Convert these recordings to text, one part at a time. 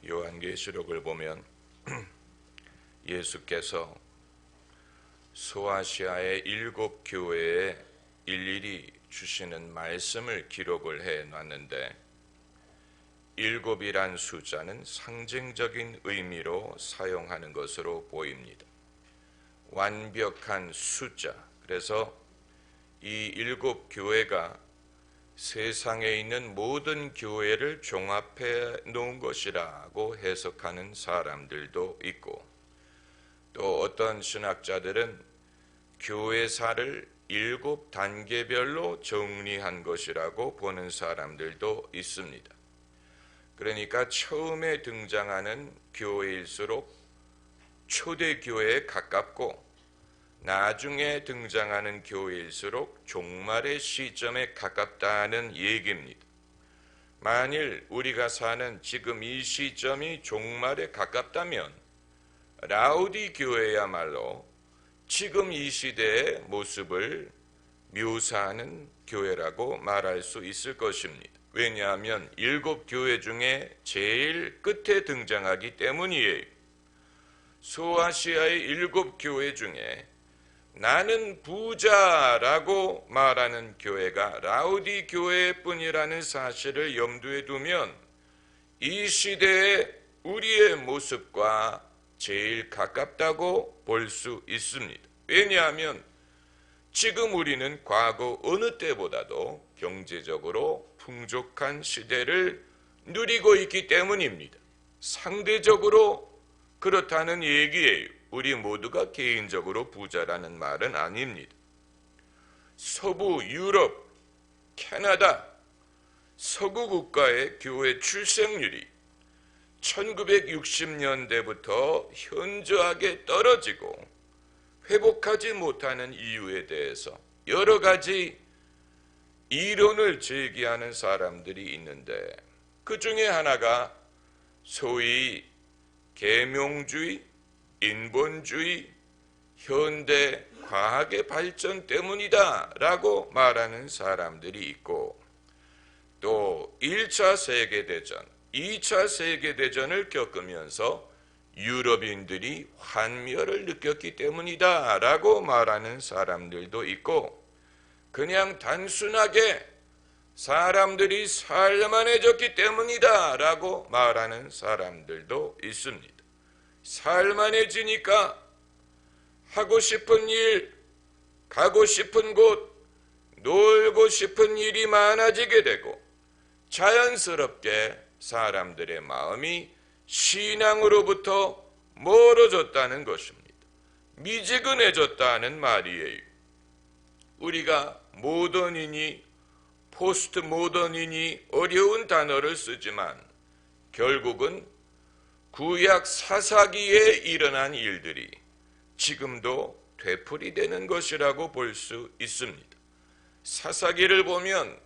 요한계시록을 보면 예수께서 소아시아의 7 교회에 일일이 주시는 말씀을 기록을 해놨는데 7이란 숫자는 상징적인 의미로 사용하는 것으로 보입니다. 완벽한 숫자. 그래서 이 7 교회가 세상에 있는 모든 교회를 종합해 놓은 것이라고 해석하는 사람들도 있고, 또 어떤 신학자들은 교회사를 7 단계별로 정리한 것이라고 보는 사람들도 있습니다. 그러니까 처음에 등장하는 교회일수록 초대교회에 가깝고, 나중에 등장하는 교회일수록 종말의 시점에 가깝다는 얘기입니다. 만일 우리가 사는 지금 이 시점이 종말에 가깝다면 라우디 교회야말로 지금 이 시대의 모습을 묘사하는 교회라고 말할 수 있을 것입니다. 왜냐하면 7 교회 중에 제일 끝에 등장하기 때문이에요. 소아시아의 7 교회 중에 나는 부자라고 말하는 교회가 라우디 교회뿐이라는 사실을 염두에 두면 이 시대의 우리의 모습과 제일 가깝다고 볼 수 있습니다. 왜냐하면 지금 우리는 과거 어느 때보다도 경제적으로 풍족한 시대를 누리고 있기 때문입니다. 상대적으로 그렇다는 얘기예요. 우리 모두가 개인적으로 부자라는 말은 아닙니다. 서부 유럽, 캐나다, 서구 국가의 교회 출생률이 1960년대부터 현저하게 떨어지고 회복하지 못하는 이유에 대해서 여러 가지 이론을 제기하는 사람들이 있는데, 그 중에 하나가 소위 계명주의, 인본주의, 현대 과학의 발전 때문이다 라고 말하는 사람들이 있고, 또 1차 세계대전, 2차 세계대전을 겪으면서 유럽인들이 환멸을 느꼈기 때문이다 라고 말하는 사람들도 있고, 그냥 단순하게 사람들이 살만해졌기 때문이다 라고 말하는 사람들도 있습니다. 살만해지니까 하고 싶은 일, 가고 싶은 곳, 놀고 싶은 일이 많아지게 되고, 자연스럽게 사람들의 마음이 신앙으로부터 멀어졌다는 것입니다. 미지근해졌다는 말이에요. 우리가 모던이니 포스트 모던이니 어려운 단어를 쓰지만 결국은 구약 사사기에 일어난 일들이 지금도 되풀이되는 것이라고 볼 수 있습니다. 사사기를 보면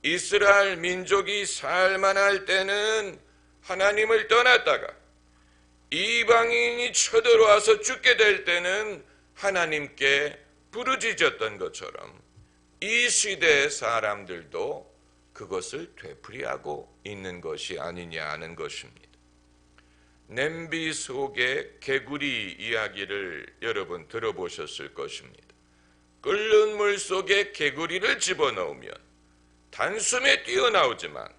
이스라엘 민족이 살만할 때는 하나님을 떠났다가 이방인이 쳐들어와서 죽게 될 때는 하나님께 부르짖었던 것처럼 이 시대의 사람들도 그것을 되풀이하고 있는 것이 아니냐 하는 것입니다. 냄비 속의 개구리 이야기를 여러분 들어보셨을 것입니다. 끓는 물 속에 개구리를 집어넣으면 단숨에 뛰어나오지만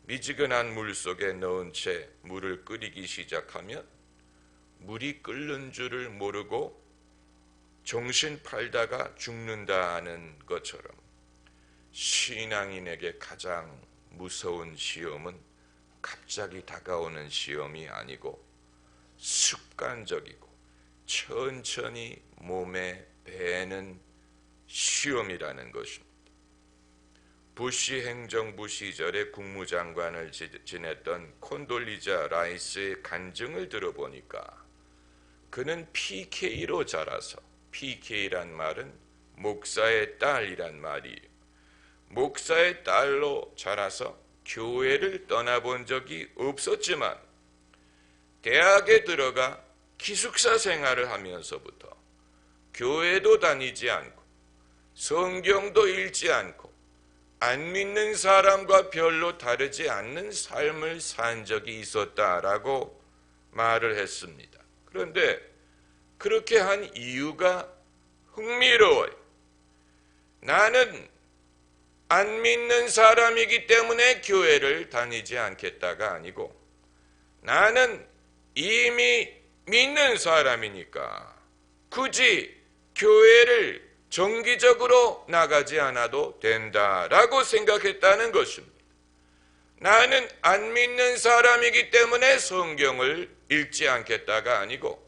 미지근한 물 속에 넣은 채 물을 끓이기 시작하면 물이 끓는 줄을 모르고 정신 팔다가 죽는다는 것처럼 신앙인에게 가장 무서운 시험은 갑자기 다가오는 시험이 아니고 습관적이고 천천히 몸에 배는 시험이라는 것입니다. 부시 행정부 시절에 국무장관을 지냈던 콘돌리자 라이스의 간증을 들어보니까 그는 PK로 자라서, PK란 말은 목사의 딸이란 말이에요. 목사의 딸로 자라서 교회를 떠나본 적이 없었지만 대학에 들어가 기숙사 생활을 하면서부터 교회도 다니지 않고 성경도 읽지 않고 안 믿는 사람과 별로 다르지 않는 삶을 산 적이 있었다라고 말을 했습니다. 그런데 그렇게 한 이유가 흥미로워요. 나는 안 믿는 사람이기 때문에 교회를 다니지 않겠다가 아니고, 나는 이미 믿는 사람이니까 굳이 교회를 정기적으로 나가지 않아도 된다라고 생각했다는 것입니다. 나는 안 믿는 사람이기 때문에 성경을 읽지 않겠다가 아니고,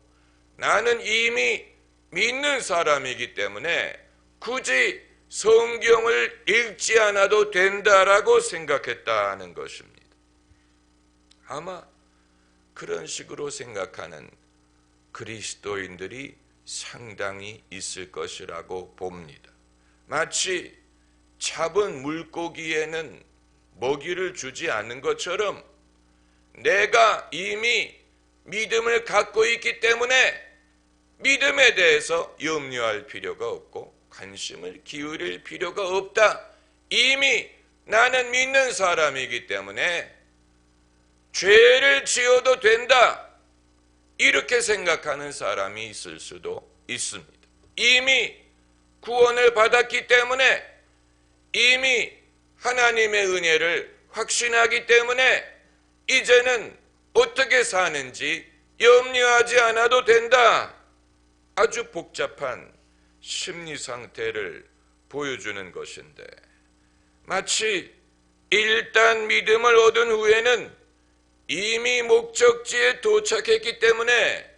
나는 이미 믿는 사람이기 때문에 굳이 성경을 읽지 않아도 된다라고 생각했다는 것입니다. 아마 그런 식으로 생각하는 그리스도인들이 상당히 있을 것이라고 봅니다. 마치 잡은 물고기에는 먹이를 주지 않는 것처럼 내가 이미 믿음을 갖고 있기 때문에 믿음에 대해서 염려할 필요가 없고 관심을 기울일 필요가 없다. 이미 나는 믿는 사람이기 때문에 죄를 지어도 된다. 이렇게 생각하는 사람이 있을 수도 있습니다. 이미 구원을 받았기 때문에, 이미 하나님의 은혜를 확신하기 때문에 이제는 어떻게 사는지 염려하지 않아도 된다. 아주 복잡한 심리 상태를 보여주는 것인데, 마치 일단 믿음을 얻은 후에는 이미 목적지에 도착했기 때문에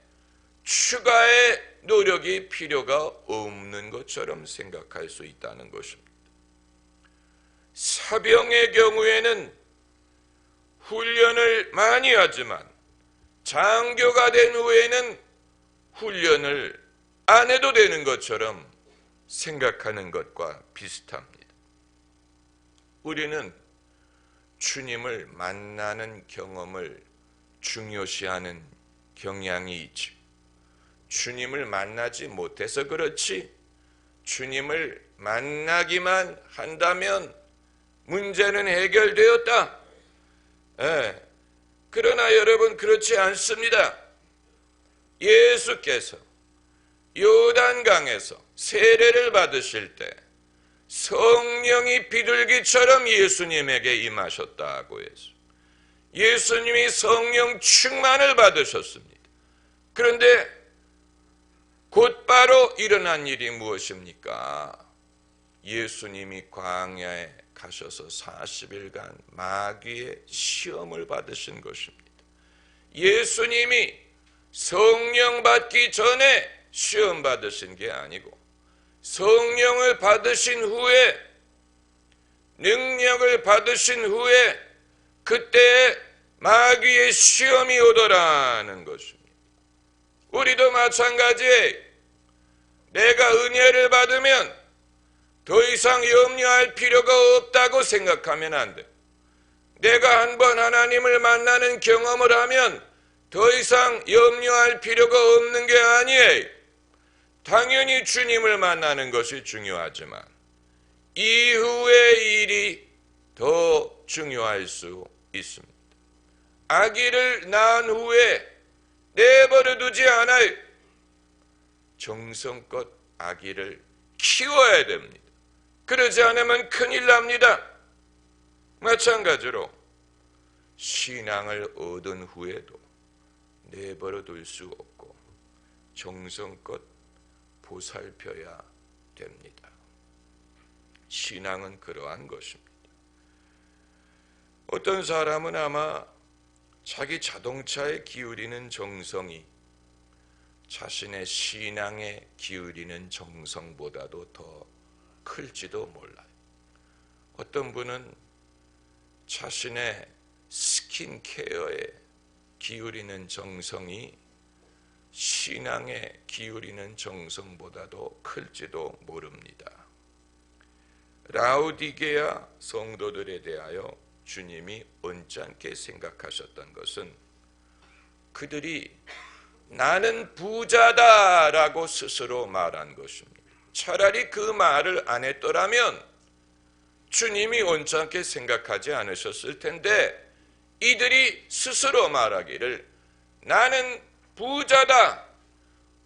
추가의 노력이 필요가 없는 것처럼 생각할 수 있다는 것입니다. 사병의 경우에는 훈련을 많이 하지만 장교가 된 후에는 훈련을 안 해도 되는 것처럼 생각하는 것과 비슷합니다. 우리는 주님을 만나는 경험을 중요시하는 경향이 있지. 주님을 만나지 못해서 그렇지, 주님을 만나기만 한다면 문제는 해결되었다. 그러나 여러분, 그렇지 않습니다. 예수께서 요단강에서 세례를 받으실 때 성령이 비둘기처럼 예수님에게 임하셨다고 해서 예수님이 성령 충만을 받으셨습니다. 그런데 곧바로 일어난 일이 무엇입니까? 예수님이 광야에 가셔서 40일간 마귀의 시험을 받으신 것입니다. 예수님이 성령 받기 전에 시험 받으신 게 아니고, 성령을 받으신 후에, 능력을 받으신 후에 그때 마귀의 시험이 오더라는 것입니다. 우리도 마찬가지에 내가 은혜를 받으면 더 이상 염려할 필요가 없다고 생각하면 안 돼. 내가 한번 하나님을 만나는 경험을 하면 더 이상 염려할 필요가 없는 게 아니에요. 당연히 주님을 만나는 것이 중요하지만 이후의 일이 더 중요할 수 있습니다. 아기를 낳은 후에 내버려 두지 않아요. 정성껏 아기를 키워야 됩니다. 그러지 않으면 큰일 납니다. 마찬가지로 신앙을 얻은 후에도 내버려 둘 수 없고 정성껏 보살펴야 됩니다. 신앙은 그러한 것입니다. 어떤 사람은 아마 자기 자동차에 기울이는 정성이 자신의 신앙에 기울이는 정성보다도 더 클지도 몰라요. 어떤 분은 자신의 스킨케어에 기울이는 정성이 신앙에 기울이는 정성보다도 클지도 모릅니다. 라우디게아 성도들에 대하여 주님이 언짢게 생각하셨던 것은 그들이 나는 부자다라고 스스로 말한 것입니다. 차라리 그 말을 안 했더라면 주님이 온전하게 생각하지 않으셨을 텐데 이들이 스스로 말하기를 나는 부자다,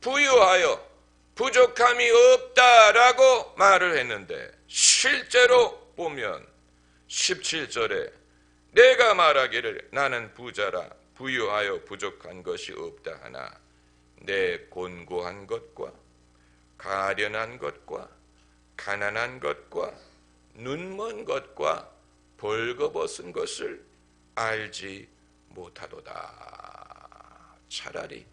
부유하여 부족함이 없다라고 말을 했는데 실제로 보면 17절에 내가 말하기를 나는 부자라 부유하여 부족한 것이 없다 하나 내 곤고한 것과 가련한 것과 가난한 것과 눈먼 것과 벌거벗은 것을 알지 못하도다. 차라리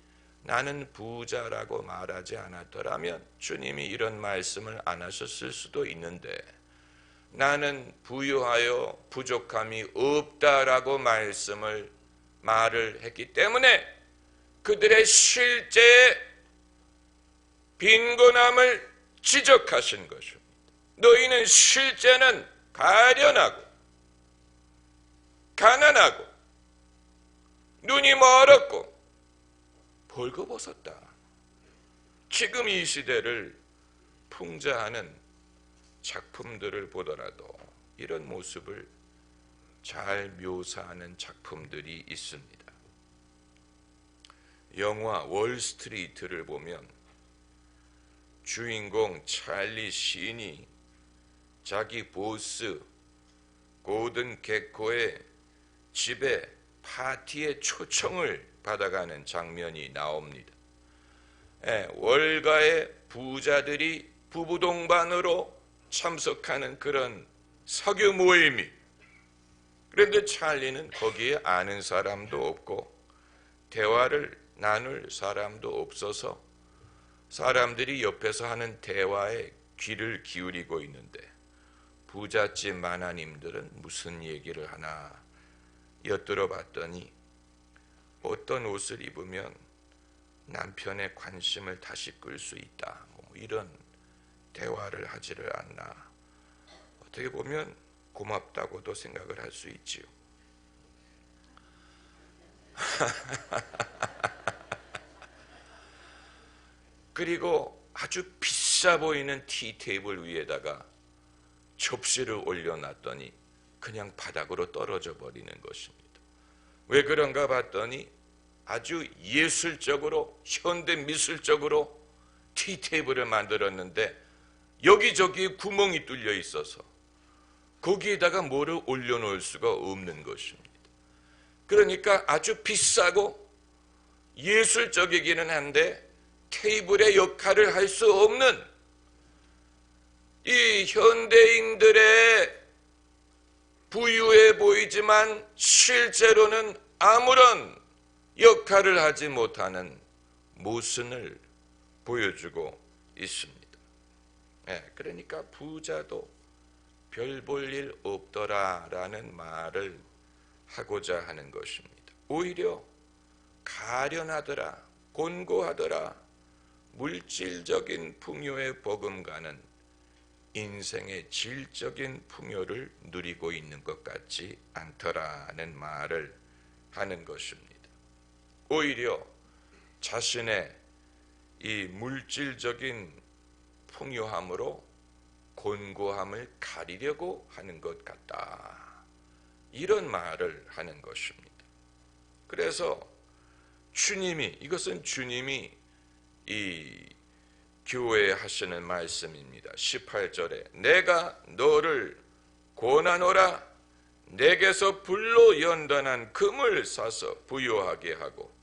나는 부자라고 말하지 않았더라면 주님이 이런 말씀을 안 하셨을 수도 있는데 나는 부유하여 부족함이 없다라고 말을 했기 때문에 그들의 실제 빈곤함을 지적하신 것입니다. 너희는 실제는 가련하고 가난하고 눈이 멀었고 벌거벗었다. 지금 이 시대를 풍자하는 작품들을 보더라도 이런 모습을 잘 묘사하는 작품들이 있습니다. 영화 월스트리트를 보면 주인공 찰리 씬이 자기 보스 고든 게코의 집에 파티에 초청을 받아가는 장면이 나옵니다. 월가의 부자들이 부부동반으로 참석하는 그런 석유 모임이. 그런데 찰리는 거기에 아는 사람도 없고 대화를 나눌 사람도 없어서 사람들이 옆에서 하는 대화에 귀를 기울이고 있는데 부잣집 마나님들은 무슨 얘기를 하나 엿들어 봤더니 어떤 옷을 입으면 남편의 관심을 다시 끌 수 있다. 이런 대화를 하지를 않나. 어떻게 보면 고맙다고도 생각을 할 수 있지요. 그리고 아주 비싸 보이는 티 테이블 위에다가 접시를 올려놨더니 그냥 바닥으로 떨어져 버리는 것입니다. 왜 그런가 봤더니 아주 예술적으로 현대 미술적으로 티 테이블을 만들었는데 여기저기 구멍이 뚫려 있어서 거기에다가 뭐를 올려놓을 수가 없는 것입니다. 그러니까 아주 비싸고 예술적이기는 한데 테이블의 역할을 할 수 없는 이 현대인들의 부유해 보이지만 실제로는 아무런 역할을 하지 못하는 모순을 보여주고 있습니다. 그러니까 부자도 별 볼 일 없더라라는 말을 하고자 하는 것입니다. 오히려 가련하더라, 곤고하더라, 물질적인 풍요에 버금가는 인생의 질적인 풍요를 누리고 있는 것 같지 않더라는 말을 하는 것입니다. 오히려 자신의 이 물질적인 풍요함으로 곤고함을 가리려고 하는 것 같다. 이런 말을 하는 것입니다. 그래서 이것은 주님이 이 교회에 하시는 말씀입니다. 18절에 내가 너를 권하노라 내게서 불로 연단한 금을 사서 부유하게 하고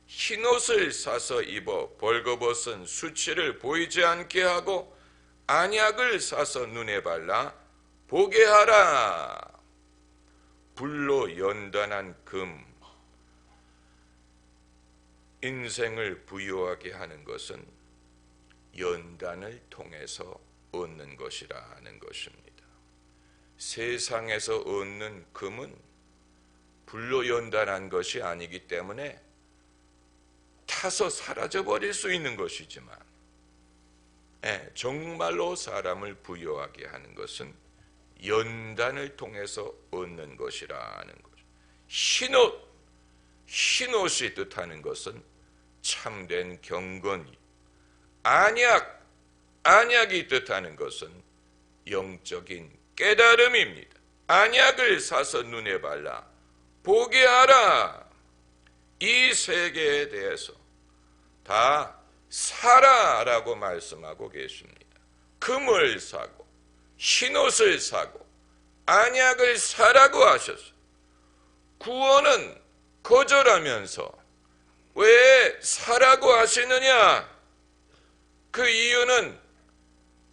흰옷을 사서 입어 벌거벗은 수치를 보이지 않게 하고 안약을 사서 눈에 발라 보게 하라. 불로 연단한 금. 인생을 부유하게 하는 것은 연단을 통해서 얻는 것이라는 것입니다. 세상에서 얻는 금은 불로 연단한 것이 아니기 때문에 타서 사라져버릴 수 있는 것이지만 정말로 사람을 부유하게 하는 것은 연단을 통해서 얻는 것이라는 거죠. 흰옷이 뜻하는 것은 참된 경건이, 안약이 뜻하는 것은 영적인 깨달음입니다. 안약을 사서 눈에 발라 보게 하라. 이 세계에 대해서 다 사라라고 말씀하고 계십니다. 금을 사고 흰옷을 사고 안약을 사라고 하셨어요. 구원은 거절하면서 왜 사라고 하시느냐? 그 이유는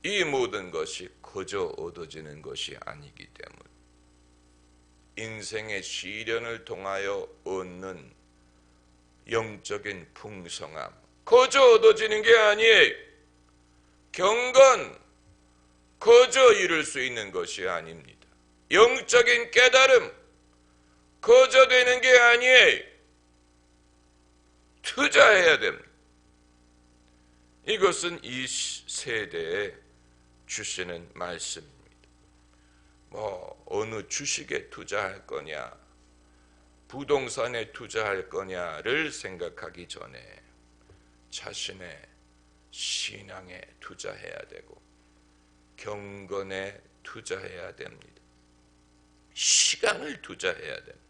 이 모든 것이 거저 얻어지는 것이 아니기 때문. 인생의 시련을 통하여 얻는 영적인 풍성함, 거저 얻어지는 게 아니에요. 경건, 거저 이룰 수 있는 것이 아닙니다. 영적인 깨달음, 거저 되는 게 아니에요. 투자해야 됩니다. 이것은 이 세대에 주시는 말씀입니다. 어느 주식에 투자할 거냐, 부동산에 투자할 거냐를 생각하기 전에 자신의 신앙에 투자해야 되고 경건에 투자해야 됩니다. 시간을 투자해야 됩니다.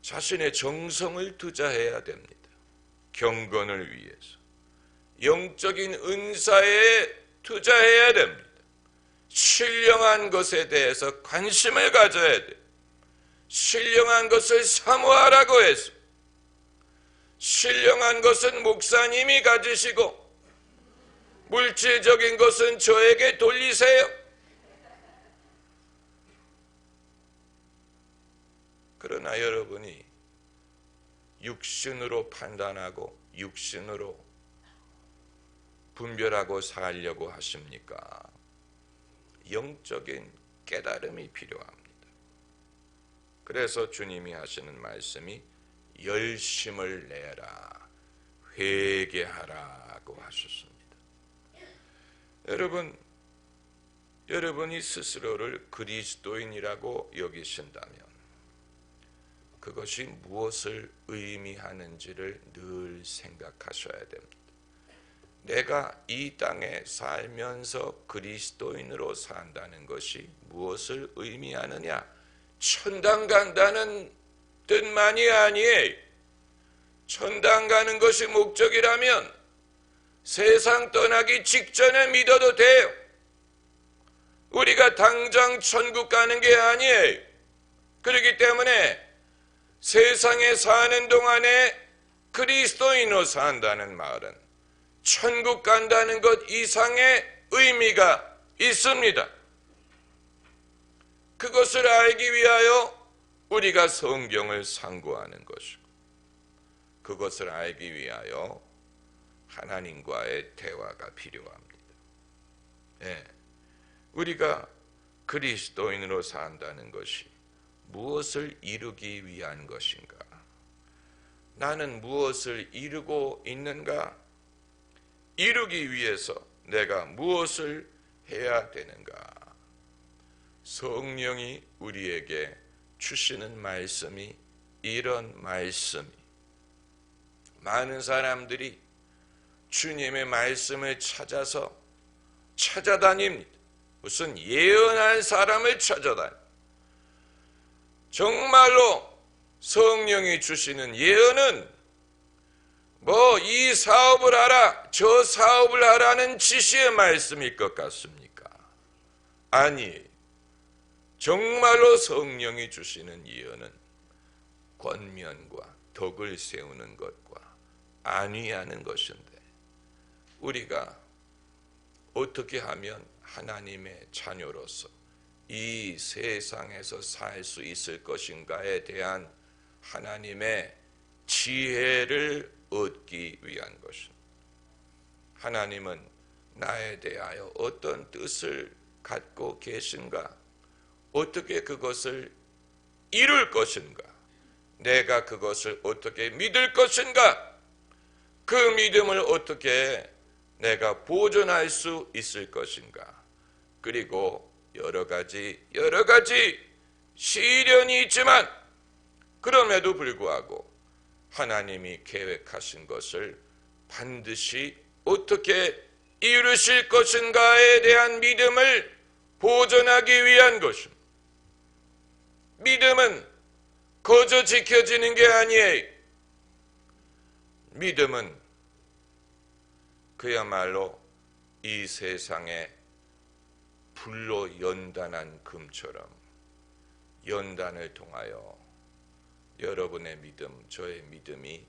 자신의 정성을 투자해야 됩니다. 경건을 위해서. 영적인 은사에 투자해야 됩니다. 신령한 것에 대해서 관심을 가져야 돼요. 신령한 것을 사모하라고 해서 신령한 것은 목사님이 가지시고 물질적인 것은 저에게 돌리세요. 그러나 여러분이 육신으로 판단하고 육신으로 분별하고 살려고 하십니까? 영적인 깨달음이 필요합니다. 그래서 주님이 하시는 말씀이 열심을 내라, 회개하라고 하셨습니다. 여러분이 스스로를 그리스도인이라고 여기신다면 그것이 무엇을 의미하는지를 늘 생각하셔야 됩니다. 내가 이 땅에 살면서 그리스도인으로 산다는 것이 무엇을 의미하느냐? 천당 간다는 뜻만이 아니에요. 천당 가는 것이 목적이라면 세상 떠나기 직전에 믿어도 돼요. 우리가 당장 천국 가는 게 아니에요. 그렇기 때문에 세상에 사는 동안에 그리스도인으로 산다는 말은 천국 간다는 것 이상의 의미가 있습니다. 그것을 알기 위하여 우리가 성경을 상고하는 것이고 그것을 알기 위하여 하나님과의 대화가 필요합니다. 네. 우리가 그리스도인으로 산다는 것이 무엇을 이루기 위한 것인가? 나는 무엇을 이루고 있는가? 이루기 위해서 내가 무엇을 해야 되는가? 성령이 우리에게 주시는 말씀이 이런 말씀이 많은 사람들이 주님의 말씀을 찾아다닙니다. 무슨 예언한 사람을 찾아다닙니다. 정말로 성령이 주시는 예언은 이 사업을 하라, 저 사업을 하라는 지시의 말씀일 것 같습니까? 아니, 정말로 성령이 주시는 예언은 권면과 덕을 세우는 것과 안위하는 것인데 우리가 어떻게 하면 하나님의 자녀로서 이 세상에서 살 수 있을 것인가에 대한 하나님의 지혜를 얻기 위한 것입니다. 하나님은 나에 대하여 어떤 뜻을 갖고 계신가? 어떻게 그것을 이룰 것인가? 내가 그것을 어떻게 믿을 것인가? 그 믿음을 어떻게 내가 보존할 수 있을 것인가? 그리고 여러 가지 시련이 있지만 그럼에도 불구하고 하나님이 계획하신 것을 반드시 어떻게 이루실 것인가에 대한 믿음을 보존하기 위한 것입니다. 믿음은 거저 지켜지는 게 아니에요. 믿음은 그야말로 이 세상에 불로 연단한 금처럼 연단을 통하여 여러분의 믿음, 저의 믿음이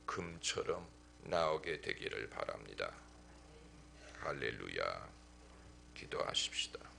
금처럼 나오게 되기를 바랍니다. 할렐루야. 기도하십시다.